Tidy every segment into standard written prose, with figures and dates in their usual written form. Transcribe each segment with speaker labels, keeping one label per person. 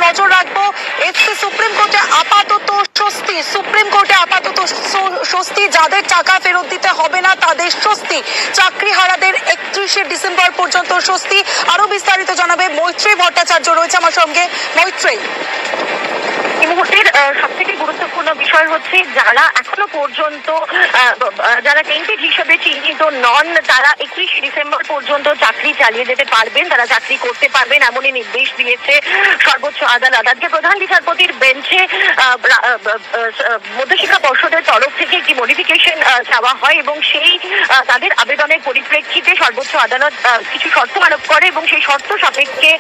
Speaker 1: নজর রাখবো। SP supreme কোর্টে আপাতত স্বস্তি, সুপ্রিম কোর্টে আপাতত স্বস্তি, যাদের টাকা ফেরত দিতে হবে না তাদের স্বস্তি, চাকরিহারাদের 31শে ডিসেম্বর পর্যন্ত স্বস্তি। আরো বিস্তারিত জানাবে মৈত্রী ভট্টাচার্য রয়েছে আমার সঙ্গে। মৈত্রী,
Speaker 2: এই মুহূর্তের সব থেকে গুরুত্বপূর্ণ বিষয় হচ্ছে যারা এখনো পর্যন্ত যারা টেন্টেড হিসেবে চিহ্নিত নন তারা 31শে ডিসেম্বর পর্যন্ত চাকরি চালিয়ে যেতে পারবেন, তারা চাকরি করতে পারবেন এমনই নির্দেশ দিয়েছে সর্বোচ্চ আদালত। আজকে প্রধান বিচারপতির বেঞ্চে মধ্যশিক্ষা পর্ষদের তরফ থেকে একটি মডিফিকেশন চাওয়া হয় এবং সেই তাদের আবেদনের পরিপ্রেক্ষিতে সর্বোচ্চ আদালত কিছু শর্ত আরোপ করে এবং সেই শর্ত সাপেক্ষে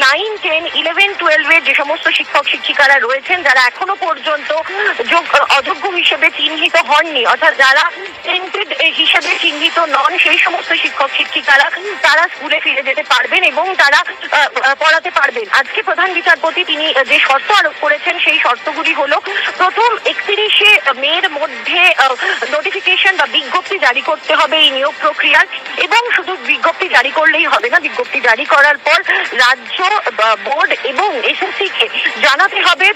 Speaker 2: 9, 10, 11, 12 যে সমস্ত শিক্ষক শিক্ষিকারা রয়েছেন যারা এখনো পর্যন্ত অযোগ্য হিসেবে চিহ্নিত হননি, অর্থাৎ যারা টেন্টেড হিসেবে চিহ্নিত নন, সেই সমস্ত শিক্ষক শিক্ষিকারা তারা স্কুলে ফিরে যেতে পারবেন এবং তারা পড়াতে পারবেন। আজকে প্রধান বিচারপতি তিনি যে শর্ত আরোপ করেছেন সেই শর্তগুলি হলো, প্রথম 31শে মের মধ্যে নোটিফিকেশন বা বিজ্ঞপ্তি জারি করতে হবে এই নিয়োগ প্রক্রিয়ার, এবং শুধু বিজ্ঞপ্তি জারি করলেই হবে না, বিজ্ঞপ্তি জারি করার পর রাজ্য বোর্ড এবং এসএসসি কে জানাতে হবে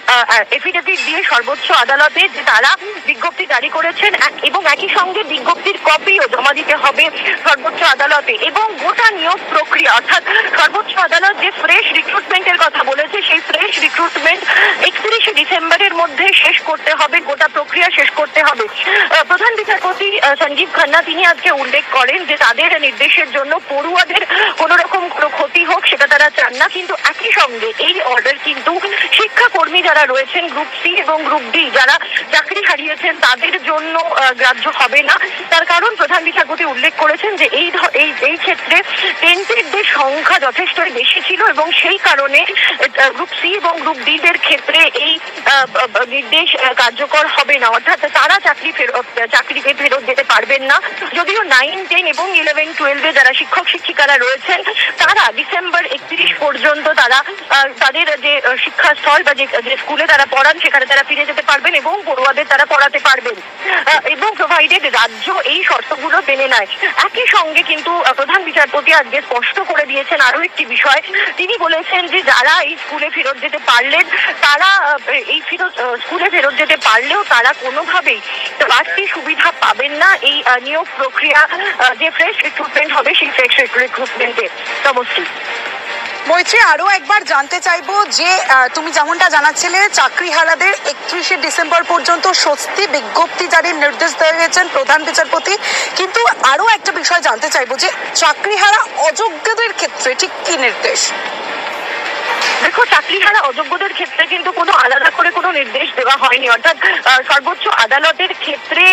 Speaker 2: এফিডেভিট দিয়ে সর্বোচ্চ আদালতে যে তারা বিজ্ঞপ্তি জারি করেছেন, এবং একই সঙ্গে বিজ্ঞপ্তির কপিও জমা দিতে হবে সর্বোচ্চ আদালতে। এবং গোটা নিয়োগ প্রক্রিয়া অর্থাৎ সর্বোচ্চ আদালত যে ফ্রেশ রিক্রুটমেন্টের কথা বলেছে সেই ফ্রেশ রিক্রুটমেন্ট 31শে ডিসেম্বরের মধ্যে শেষ করতে হবে, গোটা প্রক্রিয়া শেষ করতে হবে। প্রধান বিচারপতি সঞ্জীব খান্না তিনি আজকে উল্লেখ করেন যে তাদের নির্দেশের জন্য পড়ুয়াদের কোনো রকম কোনো ক্ষতি হোক সেটা তারা চান না, কিন্তু একই সঙ্গে এই অর্ডার কিন্তু শিক্ষাকর্মী যারা রয়েছেন গ্রুপ সি এবং গ্রুপ ডি যারা চাকরি হারিয়েছেন তাদের জন্য গ্রাহ্য হবে না। তার কারণ প্রধান বিচারপতি উল্লেখ করেছেন যে এই ক্ষেত্রে টেন্টেডদের সংখ্যা যথেষ্ট বেশি ছিল এবং সেই কারণে গ্রুপ সি এবং গ্রুপ ডি দের ক্ষেত্রে এই নির্দেশ কার্যকর হবে না, অর্থাৎ তারা চাকরিতে ফেরত যেতে পারবেন না। যদিও 9, 10 এবং 11, 12 যারা শিক্ষক শিক্ষিকারা রয়েছেন তারা ডিসেম্বর 31 পর্যন্ত তারা তাদের যে শিক্ষাস্থল বা যে স্কুলে তারা পড়ান সেখানে তারা ফিরে যেতে পারবেন এবং পড়ুয়াদের তারা পড়াতে পারবেন, এবং প্রোভাইডেড রাজ্য এই শর্তগুলো মেনে নেয়। একই সঙ্গে কিন্তু প্রধান বিচারপতি আজকে স্পষ্ট করে দিয়েছেন আরো একটি বিষয়, তিনি বলেছেন যে যারা এই স্কুলে ফেরত যেতে পারলেন তারা এই স্কুলে ফেরত যেতে পারলেও তারা কোনোভাবেই বাড়তি সুবিধা পাবেন না এই নিয়োগ প্রক্রিয়া যে ফ্রেশ রিক্রুটমেন্ট হবে সেই ফ্রেশ রিক্রুটমেন্টে। সমস্যা
Speaker 1: মৈত্রী, আরো একবার জানতে চাইবো যে তুমি যেমনটা জানাচ্ছিলে চাকরিহারাদের 31শে ডিসেম্বর পর্যন্ত স্বস্তি, বিজ্ঞপ্তি জারির নির্দেশ দিয়েছেন প্রধান বিচারপতি, কিন্তু আরো একটা বিষয় জানতে চাইবো যে চাকরিহারা অযোগ্যদের ক্ষেত্রে ঠিক কি নির্দেশ?
Speaker 2: দেখো, চাকরিহারা অযোগ্যদের ক্ষেত্রে কিন্তু কোনো আলাদা করে কোনো নির্দেশ দেওয়া হয়নি, অর্থাৎ সর্বোচ্চ আদালতের ক্ষেত্রে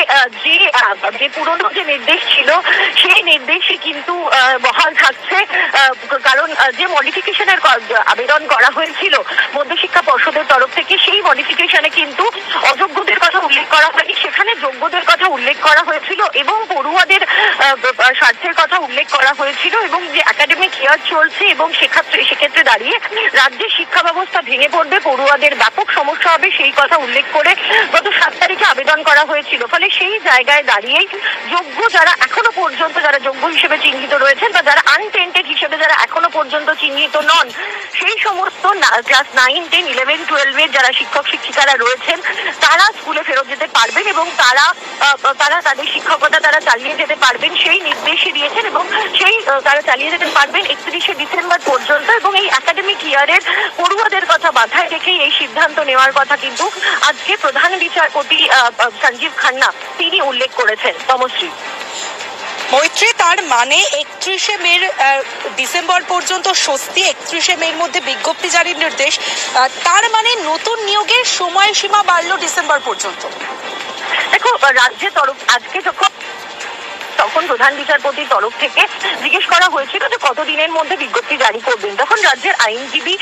Speaker 2: যে পুরনো যে নির্দেশ ছিল সেই নির্দেশই কিন্তু বহাল থাকছে, কারণ যে মডিফিকেশনের আবেদন করা হয়েছিল মধ্যশিক্ষা পর্ষদের তরফ থেকে সেই মডিফিকেশনে কিন্তু অযোগ্যদের কথা উল্লেখ করা হয়নি, সেখানে যোগ্যদের কথা উল্লেখ করা হয়েছিল এবং পড়ুয়াদের স্বার্থের কথা উল্লেখ করা হয়েছিল, এবং যে একাডেমিক ইয়ার চলছে এবং সেক্ষেত্রে দাঁড়িয়ে রাজ্যের শিক্ষা ব্যবস্থা ভেঙে পড়বে, পড়ুয়াদের ব্যাপক সমস্যা হবে সেই কথা উল্লেখ করে গত 7 তারিখে আবেদন করা হয়েছিল। ফলে সেই জায়গায় দাঁড়িয়েই যোগ্য যারা এখনো পর্যন্ত যারা যোগ্য হিসেবে চিহ্নিত রয়েছেন বা যারা আনটেন্টেড হিসেবে যারা এখনো পর্যন্ত চিহ্নিত নন সেই সমস্ত ক্লাস 9, 10, 11, 12 যারা শিক্ষক শিক্ষিকারা রয়েছেন তারা স্কুলে ফেরত যেতে পারবেন এবং তারা তাদের শিক্ষকতা তারা চালিয়ে যেতে পারবেন সেই নির্দেশই দিয়েছেন, এবং সেই তারা চালিয়ে যেতে পারবেন 31শে ডিসেম্বর পর্যন্ত। এবং এই একাডেমিক ইয়ারের পড়ুয়াদের কথা মাথায় রেখেই এই সিদ্ধান্ত নেওয়ার কথা কিন্তু আজকে প্রধান বিচারপতি সঞ্জীব খান্না তিনি উল্লেখ করেছেন। তমশ্রী,
Speaker 1: মৈত্রী, তার মানে 31শে মের ডিসেম্বর পর্যন্ত স্বস্তি, 31শে মের মধ্যে বিজ্ঞপ্তি জারির নির্দেশ, তার মানে নতুন নিয়োগের সময়সীমা বাড়লো ডিসেম্বর পর্যন্ত।
Speaker 2: দেখো, রাজ্যের তরফ আজকে তখন প্রধান বিচারপতির তরফ থেকে জিজ্ঞেস করা হয়েছিল যে কতদিনের মধ্যে বিজ্ঞপ্তি জারি করবেন, তখন রাজ্যের আইনজীবী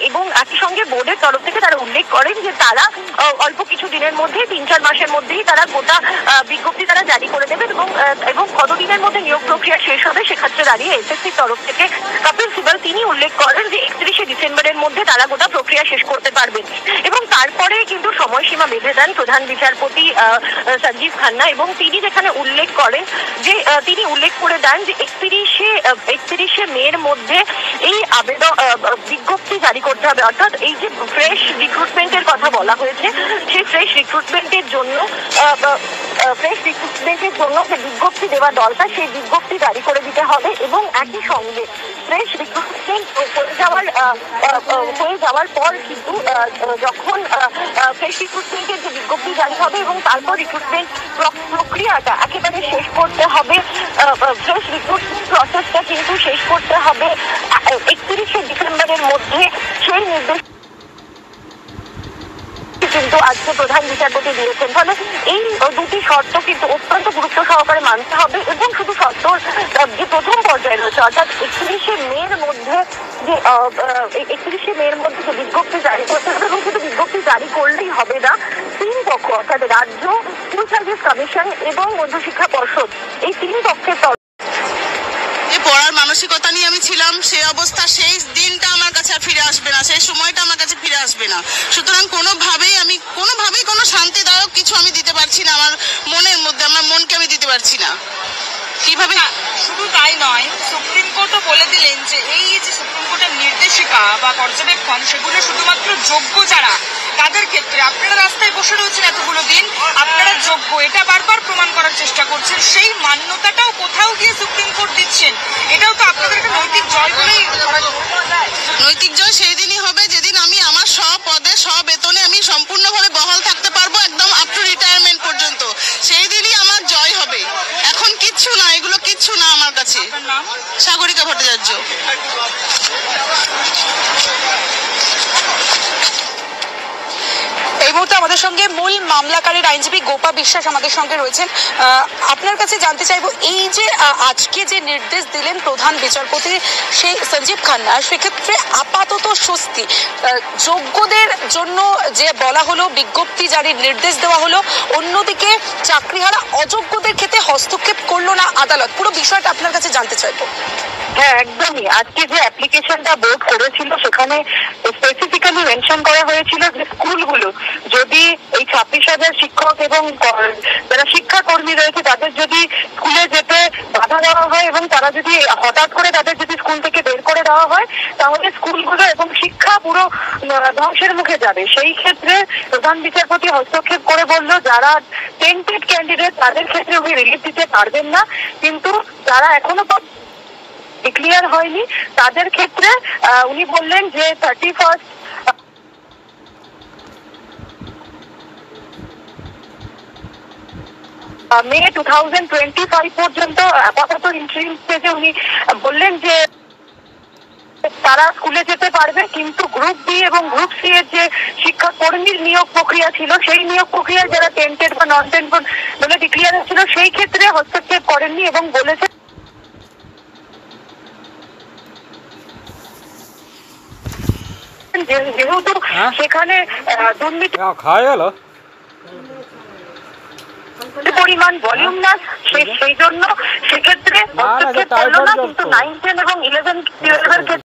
Speaker 2: এবং একই সঙ্গে বোর্ডের তরফ থেকে তারা উল্লেখ করেন যে তারা অল্প কিছু দিনের মধ্যে 3-4 মাসের মধ্যেই তারা গোটা বিজ্ঞপ্তি তারা জারি করে দেবেন, এবং কতদিনের মধ্যে নিয়োগ প্রক্রিয়া শেষ হবে সেক্ষেত্রে দাঁড়িয়ে এসএসসির তরফ থেকে কপিল সিবাল তিনি উল্লেখ করেন যে 31শে ডিসেম্বরের মধ্যে তারা গোটা প্রক্রিয়া শেষ করতে পারবেন, এবং তারপরে কিন্তু সময়সীমা বেঁধে দেন প্রধান বিচারপতি সঞ্জীব খান্না, এবং তিনি যেখানে উল্লেখ করেন, যে তিনি উল্লেখ করে দেন যে 31শে মের মধ্যে এই আবেদন বিজ্ঞপ্তি জারি করতে হবে, অর্থাৎ এই যে ফ্রেশ রিক্রুটমেন্টের কথা বলা হয়েছে সেই ফ্রেশ রিক্রুটমেন্টের জন্য যে বিজ্ঞপ্তি দেওয়া দরকার সেই বিজ্ঞপ্তি জারি করে দিতে হবে এবং একই সঙ্গে ফ্রেশ রিক্রুটমেন্ট হয়ে যাওয়ার পর কিন্তু যখন ফ্রেশ রিক্রুটমেন্টের যে বিজ্ঞপ্তি জারি হবে এবং তারপর রিক্রুটমেন্ট প্রক্রিয়াটা একেবারে শেষ করতে হবে, ফ্রেশ রিক্রুটমেন্ট প্রসেসটা কিন্তু শেষ করতে হবে 31শে ডিসেম্বরের মধ্যে, সেই নির্দেশ কিন্তু আজকে প্রধান বিচারপতি দিয়েছেন। ফলে এই দুটি শর্ত কিন্তু অত্যন্ত গুরুত্ব সহকারে মানতে হবে এবং শুধু শর্ত যে প্রথম পর্যায়ে রয়েছে অর্থাৎ 31শে মের মধ্যে যে বিজ্ঞপ্তি জারি করতে হবে এবং শুধু বিজ্ঞপ্তি জারি করলেই হবে না, তিন পক্ষ অর্থাৎ রাজ্য, স্কুল সার্ভিস কমিশন এবং মধ্যশিক্ষা পর্ষদ এই তিন পক্ষের
Speaker 3: পড়ার মানসিকতা নিয়ে আমি ছিলাম, সেই অবস্থা সেই দিনটা আমার কাছে আর ফিরে আসবে না, সেই সময়টা আমার কাছে ফিরে আসবে না। সুতরাং কোনোভাবেই কোনো শান্তিদায়ক কিছু আমি দিতে পারছি না, আমার মনের মধ্যে আমার মনকে আমি দিতে পারছি না। কিভাবে?
Speaker 4: শুধু তাই নয়, সুপ্রিম কোর্টও বলে দিলেন যে এই যে সুপ্রিম কোর্টের নির্দেশিকা বা পর্যবেক্ষণ সেগুলো শুধুমাত্র যোগ্য যারা তাদের ক্ষেত্রে। আপনারা রাস্তায় বসে রয়েছেন এতগুলো দিন, আপনারা যোগ্য এটা বারবার প্রমাণ করার চেষ্টা করছেন, সেই মান্যতাটাও কোথাও গিয়ে সুপ্রিম কোর্ট দিচ্ছেন, এটাও তো আপনাদের একটা নৈতিক জয় বলেই
Speaker 3: নৈতিক জয় সেই দিনই হবে যেদিন আমি আমার পদে বেতনে আমি সম্পূর্ণভাবে বহাল থাকতে পারবো, একদম আপ টু রিটায়ারমেন্ট পর্যন্ত, সেই দিনই আমার জয় হবে। এখন কিচ্ছু না, এগুলো কিচ্ছু না আমার কাছে। সাগরিকা ভট্টাচার্য।
Speaker 1: এই মুহূর্তে আমাদের সঙ্গে মূল মামলাকারীর আইনজীবী গোপা বিশ্বাস আমাদের সঙ্গে রয়েছেন। আপনার কাছে জানতে চাইবো, এই যে আজকে যে নির্দেশ দিলেন প্রধান বিচারপতি সেই সঞ্জীব খান্না, সেক্ষেত্রে আপাতত স্বস্তি, যোগ্যদের জন্য যে বলা হলো বিজ্ঞপ্তি জারির নির্দেশ দেওয়া হলো, অন্যদিকে চাকরিহারা অযোগ্যদের ক্ষেত্রে হস্তক্ষেপ করলো না আদালত, পুরো বিষয়টা আপনার কাছে জানতে চাইবো।
Speaker 2: হ্যাঁ, একদমই। আজকে যে অ্যাপ্লিকেশনটা বোর্ড করেছিল সেখানে স্পেসিফিক্যালি মেনশন করা হয়েছিল যে স্কুলগুলো যদি এই 26,000 শিক্ষক এবং যারা শিক্ষাকর্মী রয়েছে তাদের যদি স্কুলে যেতে বাধা দেওয়া হয় এবং তারা যদি হঠাৎ করে তাদের যদি স্কুল থেকে বের করে দেওয়া হয় তাহলে স্কুলগুলো এবং শিক্ষা পুরো ধ্বংসের মুখে যাবে। সেই ক্ষেত্রে প্রধান বিচারপতি হস্তক্ষেপ করে বলল যারা টেন্টেড ক্যান্ডিডেট তাদের ক্ষেত্রে উনি রিলিফ দিতে পারবেন না, কিন্তু যারা এখনো ডিক্লিয়ার হয়নি তাদের ক্ষেত্রে উনি বললেন যে 31 মে 2025 পর্যন্ত আপাতত ইন্টারিম স্টেজে উনি বললেন যে তারা স্কুলে যেতে পারবে, কিন্তু গ্রুপ বি এবং গ্রুপ সি এর যে শিক্ষাকর্মীর নিয়োগ প্রক্রিয়া ছিল সেই নিয়োগ প্রক্রিয়ায় যারা টেন্টেড বা নন টেন্টেড বলে ডিক্লিয়ার হচ্ছিল সেই ক্ষেত্রে হস্তক্ষেপ করেননি এবং বলেছে যেহেতু সেখানে দুর্নীতি পরিমাণ ভলিউম না, সেই জন্য সেক্ষেত্রে হস্তক্ষেপ করলো না, কিন্তু 9, 10 এবং 11, 12 এর ক্ষেত্রে